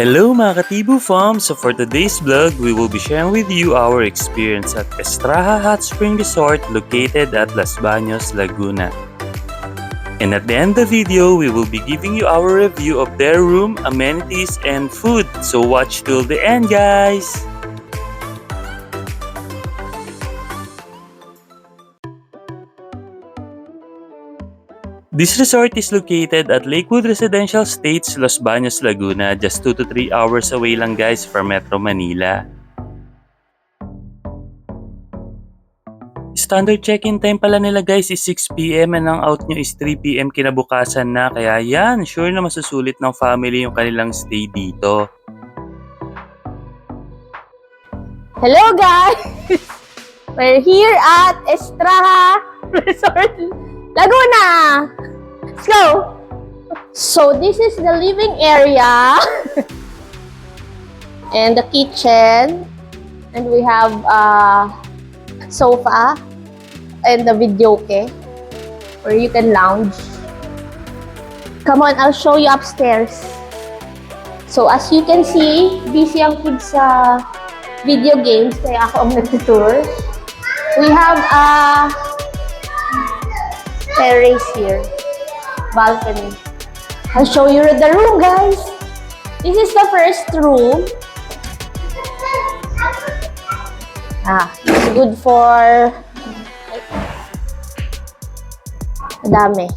Hello mga Katibu fam! So for today's vlog, we will be sharing with you our experience at Estraha Hot Spring Resort located at Las Baños, Laguna. And at the end of the video, we will be giving you our review of their room, amenities, and food. So watch till the end, guys! This resort is located at Lakewood Residential Estates, Los Baños, Laguna, just 2 to 3 hours away lang guys from Metro Manila. Standard check-in time pala nila guys is 6 PM and ang out nyo is 3 PM kinabukasan na, kaya yan, sure na masusulit ng family yung kanilang stay dito. Hello guys! We're here at Estraha Resort Laguna! Let's go! So this is the living area and the kitchen, and we have a sofa and the videoke where you can lounge. Come on, I'll show you upstairs. So as you can see, busy ang kids sa video games, kaya ako ang nagtutour. We have a terrace here, balcony. I'll show you the room, guys. This is the first room. It's good for madami.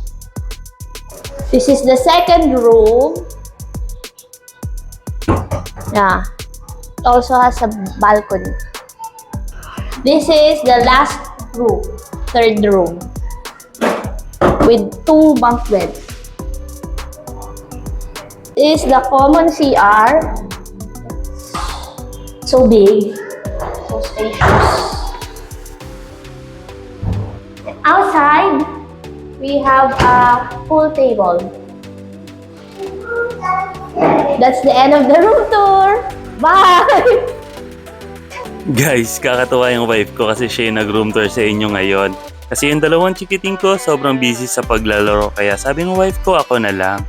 This is the second room. It also has a balcony. This is the last room, third room, with 2 bunk beds. This is the common CR. So big, so spacious. And outside, we have a pool table. That's the end of the room tour. Bye! Guys, kakatuwa yung wife ko kasi siya yung nag-room tour sa inyo ngayon. Kasi yung dalawang chikiting ko sobrang busy sa paglalaro, kaya sabi ng wife ko ako na lang.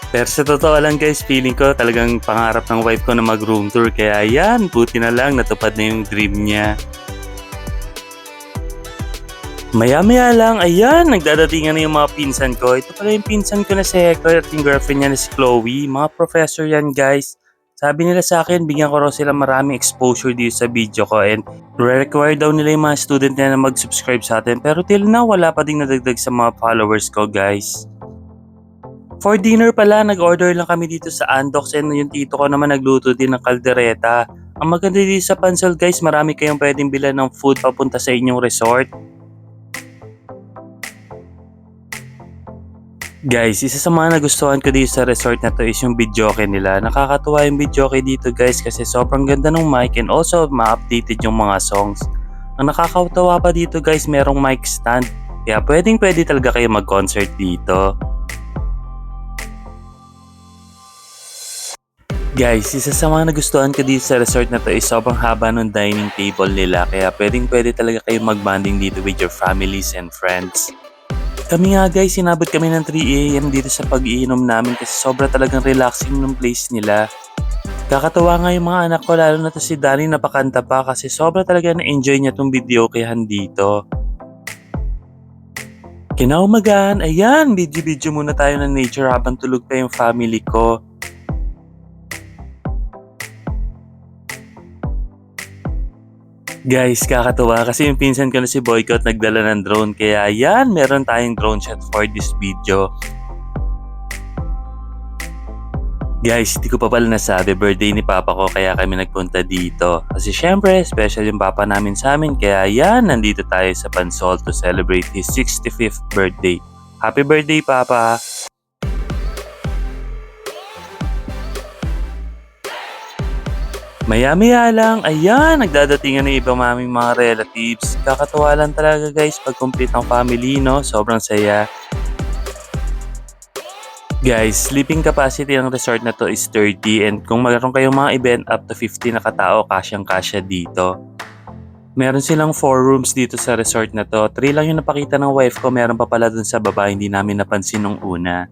Pero sa totoo lang guys, feeling ko talagang pangarap ng wife ko na mag-room tour, kaya yan, buti na lang natupad na yung dream niya. Maya-maya lang, ayan, nagdadatingan na yung mga pinsan ko. Ito pala yung pinsan ko na si Hector at yung girlfriend niya na si Chloe. Mga professor yan guys. Sabi nila sa akin, bigyan ko raw sila maraming exposure dito sa video ko, and re-require daw nila yung mga student nila na mag-subscribe sa atin, pero till now wala pa ding nadagdag sa mga followers ko guys. For dinner pala, nag-order lang kami dito sa Andox, and yung tito ko naman nagluto din ng kaldereta. Ang maganda dito sa Pansol guys, marami kayong pwedeng bilhan ng food papunta sa inyong resort. Guys, isa sa mga nagustuhan ko dito sa resort na to is yung videoke nila. Nakakatuwa yung videoke dito guys kasi sobrang ganda ng mic and also ma-updated yung mga songs. Ang nakakatawa pa dito guys, merong mic stand. Kaya pwede talaga kayo mag-concert dito. Guys, isa sa mga nagustuhan ko dito sa resort na to is sobrang haba ng dining table nila. Kaya pwede talaga kayo mag-bonding dito with your families and friends. Kami nga guys, sinabot kami ng 3 AM dito sa pag-iinom namin kasi sobra talagang relaxing ng place nila. Kakatawa nga yung mga anak ko, lalo na to si Danny, napakanta pa kasi sobra talaga na-enjoy niya tong videokehan dito. Kinaumagahan, ayan, video muna tayo ng nature habang tulog pa yung family ko. Guys, kakatuwa kasi yung pinsan ko na si Boycott nagdala ng drone, kaya yan, meron tayong drone shot for this video. Guys, hindi ko pa pala nasabi, birthday ni papa ko kaya kami nagpunta dito. Kasi syempre, special yung papa namin sa amin, kaya yan, nandito tayo sa Pansol to celebrate his 65th birthday. Happy birthday, papa! Maya-maya lang, ayan, nagdadatingan ng ibang maming mga relatives. Kakatuwa lang talaga guys pag complete ng family, no? Sobrang saya. Guys, sleeping capacity ng resort na to is 30, and kung mayroon kayong mga event up to 50 na katao, kasyang-kasya dito. Meron silang 4 rooms dito sa resort na to. 3 lang yung napakita ng wife ko, meron pa pala dun sa baba, hindi namin napansin nung una.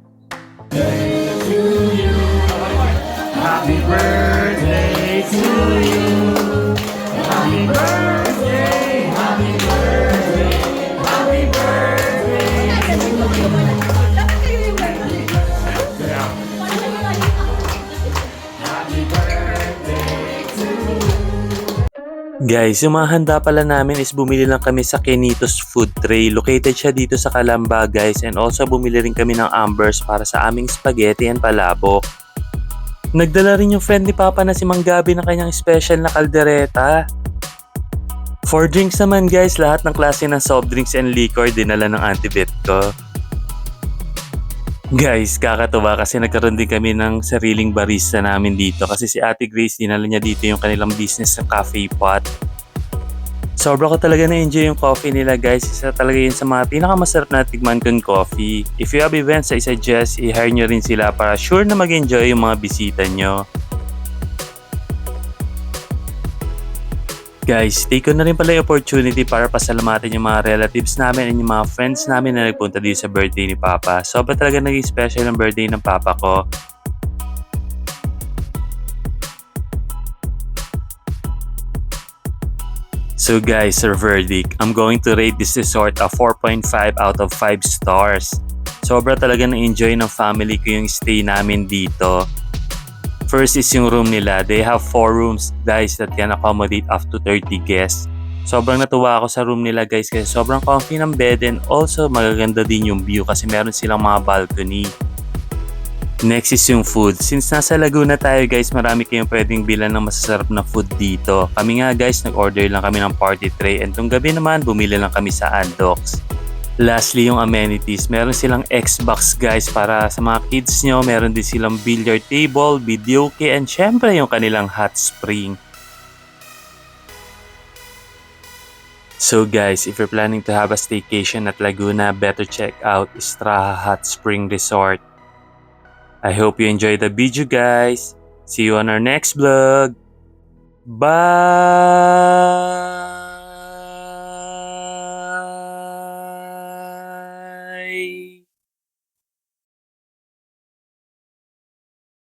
Guys, yung mga handa pala namin is bumili lang kami sa Kenitos Food Tray. Located siya dito sa Calamba guys, and also bumili rin kami ng Ambers para sa aming spaghetti and palabok. Nagdala rin yung friend ni Papa na si Mang Gabi ng kanyang special na kaldereta. For drinks naman guys, lahat ng klase ng soft drinks and liquor dinala ng Auntie Bet ko. Guys, kakatuwa kasi nagkaroon din kami ng sariling barista namin dito kasi si Ate Grace dinala niya dito yung kanilang business ng cafe pot. Sobra ko talaga na-enjoy yung coffee nila guys. Isa talaga yun sa mga pinakamasarap na tikman kong coffee. If you have events, I suggest i-hire nyo rin sila para sure na mag-enjoy yung mga bisita nyo. Guys, take ko na rin pala yung opportunity para pasalamatan yung mga relatives namin and yung mga friends namin na nagpunta dito sa birthday ni Papa. Sobra talaga naging special ang birthday ng Papa ko. So guys, our verdict, I'm going to rate this resort a 4.5 out of 5 stars. Sobra talaga na-enjoy ng family ko yung stay namin dito. First is yung room nila. They have 4 rooms guys that can accommodate up to 30 guests. Sobrang natuwa ako sa room nila guys kasi sobrang comfy ng bed and also magaganda din yung view kasi meron silang mga balcony. Next is yung food. Since nasa Laguna tayo guys, marami kayong pwedeng bilan ng masasarap na food dito. Kami nga guys, nag-order lang kami ng party tray and tong gabi naman, bumili lang kami sa Andox. Lastly, yung amenities. Meron silang Xbox guys para sa mga kids nyo. Meron din silang billiard table, videoke, and syempre yung kanilang hot spring. So guys, if you're planning to have a staycation at Laguna, better check out Istraha Hot Spring Resort. I hope you enjoyed the video guys. See you on our next vlog. Bye!